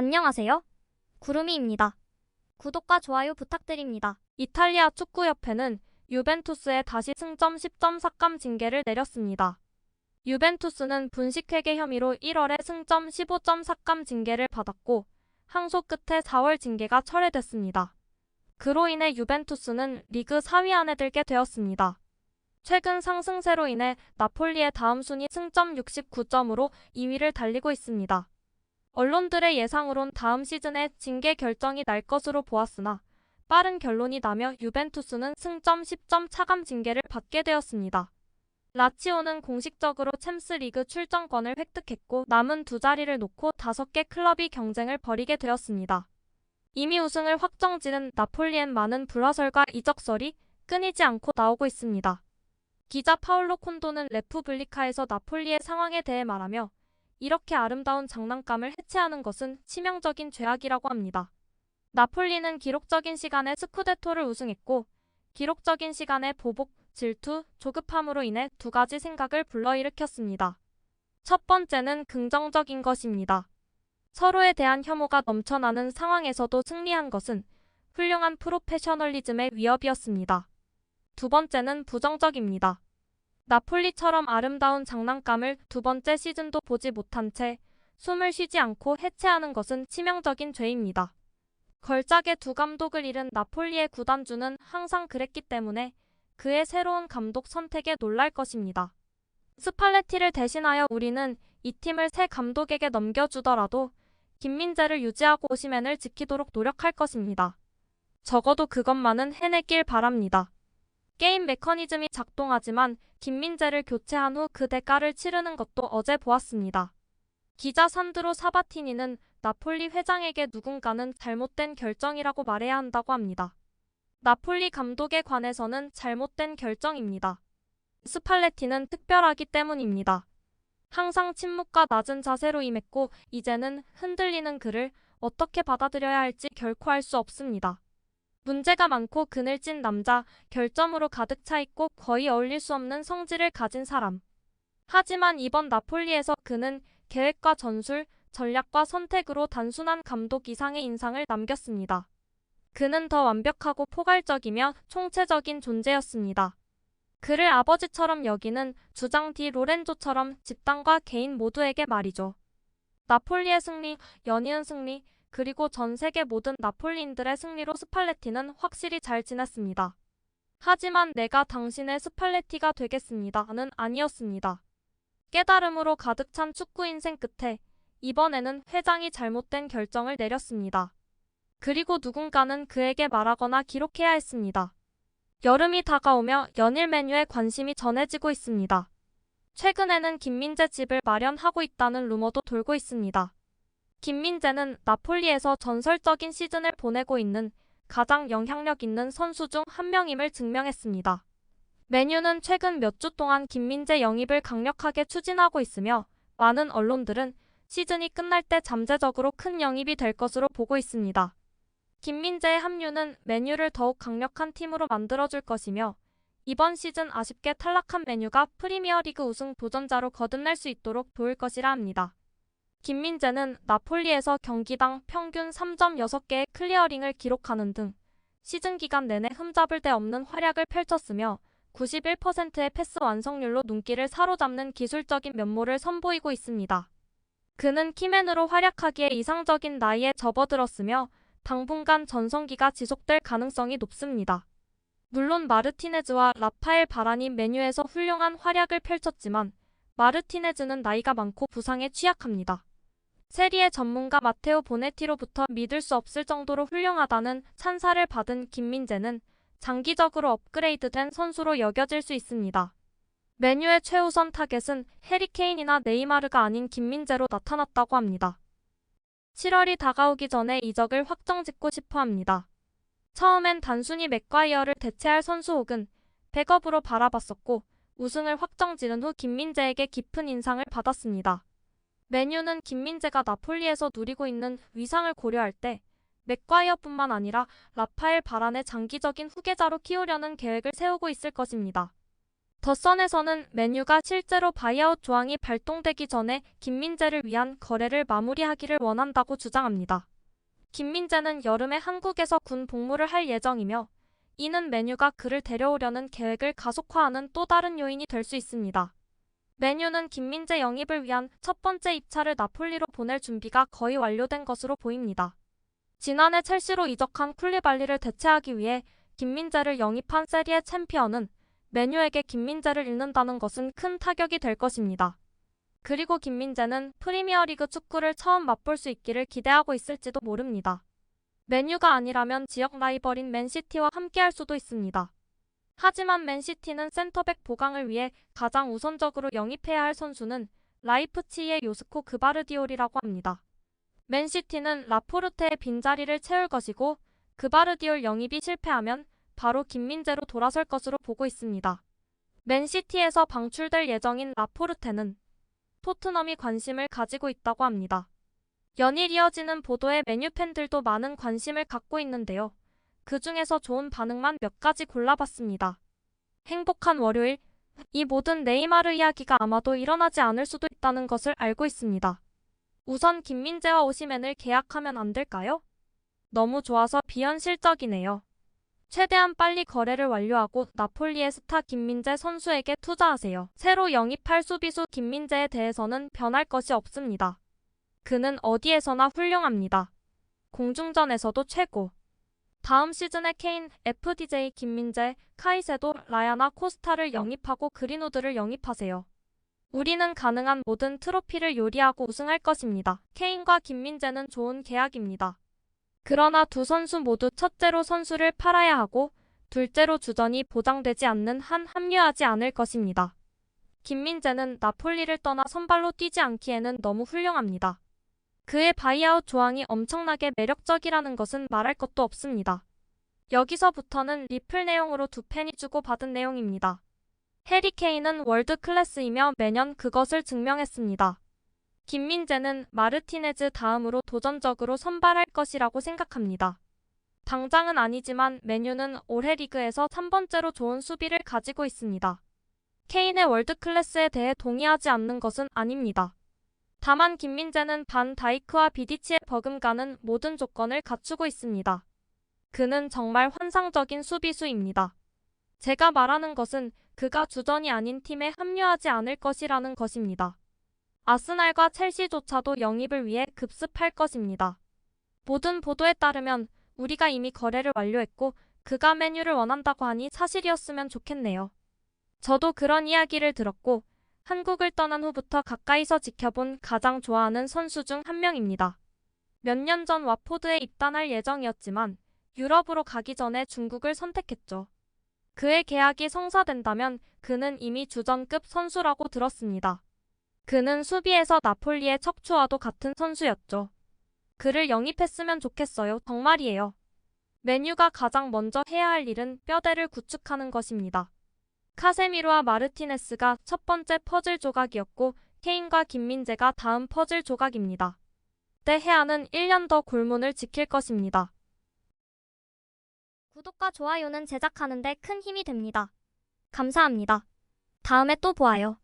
안녕하세요. 구름이입니다. 구독과 좋아요 부탁드립니다. 이탈리아 축구협회는 유벤투스에 다시 승점 10점 삭감 징계를 내렸습니다. 유벤투스는 분식회계 혐의로 1월에 승점 15점 삭감 징계를 받았고 항소 끝에 4월 징계가 철회됐습니다. 그로 인해 유벤투스는 리그 4위 안에 들게 되었습니다. 최근 상승세로 인해 나폴리의 다음 순위 승점 69점으로 2위를 달리고 있습니다. 언론들의 예상으론 다음 시즌에 징계 결정이 날 것으로 보았으나 빠른 결론이 나며 유벤투스는 승점 10점 차감 징계를 받게 되었습니다. 라치오는 공식적으로 챔스리그 출전권을 획득했고 남은 두 자리를 놓고 5개 클럽이 경쟁을 벌이게 되었습니다. 이미 우승을 확정지은 나폴리엔 많은 불화설과 이적설이 끊이지 않고 나오고 있습니다. 기자 파올로 콘도는 레푸블리카에서 나폴리의 상황에 대해 말하며 이렇게 아름다운 장난감을 해체하는 것은 치명적인 죄악이라고 합니다. 나폴리는 기록적인 시간에 스쿠데토를 우승했고 기록적인 시간에 보복, 질투, 조급함으로 인해 두 가지 생각을 불러일으켰습니다. 첫 번째는 긍정적인 것입니다. 서로에 대한 혐오가 넘쳐나는 상황에서도 승리한 것은 훌륭한 프로페셔널리즘의 위협이었습니다. 두 번째는 부정적입니다. 나폴리처럼 아름다운 장난감을 두 번째 시즌도 보지 못한 채 숨을 쉬지 않고 해체하는 것은 치명적인 죄입니다. 걸작의 두 감독을 잃은 나폴리의 구단주는 항상 그랬기 때문에 그의 새로운 감독 선택에 놀랄 것입니다. 스팔레티를 대신하여 우리는 이 팀을 새 감독에게 넘겨주더라도 김민재를 유지하고 오시멘을 지키도록 노력할 것입니다. 적어도 그것만은 해내길 바랍니다. 게임 메커니즘이 작동하지만 김민재를 교체한 후 그 대가를 치르는 것도 어제 보았습니다. 기자 산드로 사바티니는 나폴리 회장에게 누군가는 잘못된 결정이라고 말해야 한다고 합니다. 나폴리 감독에 관해서는 잘못된 결정입니다. 스팔레티는 특별하기 때문입니다. 항상 침묵과 낮은 자세로 임했고 이제는 흔들리는 그를 어떻게 받아들여야 할지 결코 알 수 없습니다. 문제가 많고 그늘진 남자, 결점으로 가득 차 있고 거의 어울릴 수 없는 성질을 가진 사람. 하지만 이번 나폴리에서 그는 계획과 전술, 전략과 선택으로 단순한 감독 이상의 인상을 남겼습니다. 그는 더 완벽하고 포괄적이며 총체적인 존재였습니다. 그를 아버지처럼 여기는 주장 디 로렌조처럼 집단과 개인 모두에게 말이죠. 나폴리의 승리, 연이은 승리, 그리고 전 세계 모든 나폴리인들의 승리로 스팔레티는 확실히 잘 지냈습니다. 하지만 내가 당신의 스팔레티가 되겠습니다는 아니었습니다. 깨달음으로 가득 찬 축구 인생 끝에 이번에는 회장이 잘못된 결정을 내렸습니다. 그리고 누군가는 그에게 말하거나 기록해야 했습니다. 여름이 다가오며 연일 메뉴에 관심이 전해지고 있습니다. 최근에는 김민재 집을 마련하고 있다는 루머도 돌고 있습니다. 김민재는 나폴리에서 전설적인 시즌을 보내고 있는 가장 영향력 있는 선수 중 한 명임을 증명했습니다. 메뉴는 최근 몇 주 동안 김민재 영입을 강력하게 추진하고 있으며 많은 언론들은 시즌이 끝날 때 잠재적으로 큰 영입이 될 것으로 보고 있습니다. 김민재의 합류는 메뉴를 더욱 강력한 팀으로 만들어줄 것이며 이번 시즌 아쉽게 탈락한 메뉴가 프리미어리그 우승 도전자로 거듭날 수 있도록 도울 것이라 합니다. 김민재는 나폴리에서 경기당 평균 3점 6개의 클리어링을 기록하는 등 시즌 기간 내내 흠잡을 데 없는 활약을 펼쳤으며 91%의 패스 완성률로 눈길을 사로잡는 기술적인 면모를 선보이고 있습니다. 그는 키맨으로 활약하기에 이상적인 나이에 접어들었으며 당분간 전성기가 지속될 가능성이 높습니다. 물론 마르티네즈와 라파엘 바라니 메뉴에서 훌륭한 활약을 펼쳤지만 마르티네즈는 나이가 많고 부상에 취약합니다. 세리에 전문가 마테오 보네티로부터 믿을 수 없을 정도로 훌륭하다는 찬사를 받은 김민재는 장기적으로 업그레이드된 선수로 여겨질 수 있습니다. 메뉴의 최우선 타겟은 해리케인이나 네이마르가 아닌 김민재로 나타났다고 합니다. 7월이 다가오기 전에 이적을 확정짓고 싶어 합니다. 처음엔 단순히 맥과이어를 대체할 선수 혹은 백업으로 바라봤었고 우승을 확정지은 후 김민재에게 깊은 인상을 받았습니다. 메뉴는 김민재가 나폴리에서 누리고 있는 위상을 고려할 때 맥과이어뿐만 아니라 라파엘 바란의 장기적인 후계자로 키우려는 계획을 세우고 있을 것입니다. 더 선에서는 맨유가 실제로 바이아웃 조항이 발동되기 전에 김민재를 위한 거래를 마무리하기를 원한다고 주장합니다. 김민재는 여름에 한국에서 군 복무를 할 예정이며 이는 맨유가 그를 데려오려는 계획을 가속화하는 또 다른 요인이 될 수 있습니다. 맨유는 김민재 영입을 위한 첫 번째 입찰을 나폴리로 보낼 준비가 거의 완료된 것으로 보입니다. 지난해 첼시로 이적한 쿨리발리를 대체하기 위해 김민재를 영입한 세리에 챔피언은 맨유에게 김민재를 잃는다는 것은 큰 타격이 될 것입니다. 그리고 김민재는 프리미어리그 축구를 처음 맛볼 수 있기를 기대하고 있을지도 모릅니다. 맨유가 아니라면 지역 라이벌인 맨시티와 함께할 수도 있습니다. 하지만 맨시티는 센터백 보강을 위해 가장 우선적으로 영입해야 할 선수는 라이프치히의 요스코 그바르디올이라고 합니다. 맨시티는 라포르테의 빈자리를 채울 것이고 그바르디올 영입이 실패하면 바로 김민재로 돌아설 것으로 보고 있습니다. 맨시티에서 방출될 예정인 라포르테는 토트넘이 관심을 가지고 있다고 합니다. 연일 이어지는 보도에 맨유 팬들도 많은 관심을 갖고 있는데요. 그 중에서 좋은 반응만 몇 가지 골라봤습니다. 행복한 월요일, 이 모든 네이마르 이야기가 아마도 일어나지 않을 수도 있다는 것을 알고 있습니다. 우선 김민재와 오시멘을 계약하면 안 될까요? 너무 좋아서 비현실적이네요. 최대한 빨리 거래를 완료하고 나폴리의 스타 김민재 선수에게 투자하세요. 새로 영입할 수비수 김민재에 대해서는 변할 것이 없습니다. 그는 어디에서나 훌륭합니다. 공중전에서도 최고. 다음 시즌에 케인, FDJ 김민재, 카이세도, 라야나 코스타를 영입하고 그린우드를 영입하세요. 우리는 가능한 모든 트로피를 요리하고 우승할 것입니다. 케인과 김민재는 좋은 계약입니다. 그러나 두 선수 모두 첫째로 선수를 팔아야 하고 둘째로 주전이 보장되지 않는 한 합류하지 않을 것입니다. 김민재는 나폴리를 떠나 선발로 뛰지 않기에는 너무 훌륭합니다. 그의 바이아웃 조항이 엄청나게 매력적이라는 것은 말할 것도 없습니다. 여기서부터는 리플 내용으로 두 팬이 주고받은 내용입니다. 해리 케인은 월드 클래스이며 매년 그것을 증명했습니다. 김민재는 마르티네즈 다음으로 도전적으로 선발할 것이라고 생각합니다. 당장은 아니지만 맨유는 올해 리그에서 3번째로 좋은 수비를 가지고 있습니다. 케인의 월드 클래스에 대해 동의하지 않는 것은 아닙니다. 다만 김민재는 반 다이크와 비디치에 버금가는 모든 조건을 갖추고 있습니다. 그는 정말 환상적인 수비수입니다. 제가 말하는 것은 그가 주전이 아닌 팀에 합류하지 않을 것이라는 것입니다. 아스날과 첼시조차도 영입을 위해 급습할 것입니다. 모든 보도에 따르면 우리가 이미 거래를 완료했고 그가 맨유를 원한다고 하니 사실이었으면 좋겠네요. 저도 그런 이야기를 들었고 한국을 떠난 후부터 가까이서 지켜본 가장 좋아하는 선수 중 한 명입니다. 몇 년 전 와포드에 입단할 예정이었지만 유럽으로 가기 전에 중국을 선택했죠. 그의 계약이 성사된다면 그는 이미 주전급 선수라고 들었습니다. 그는 수비에서 나폴리의 척추와도 같은 선수였죠. 그를 영입했으면 좋겠어요. 정말이에요. 맨유가 가장 먼저 해야 할 일은 뼈대를 구축하는 것입니다. 카세미로와 마르티네스가 첫 번째 퍼즐 조각이었고 케인과 김민재가 다음 퍼즐 조각입니다. 데헤아는 1년 더 골문을 지킬 것입니다. 구독과 좋아요는 제작하는 데 큰 힘이 됩니다. 감사합니다. 다음에 또 보아요.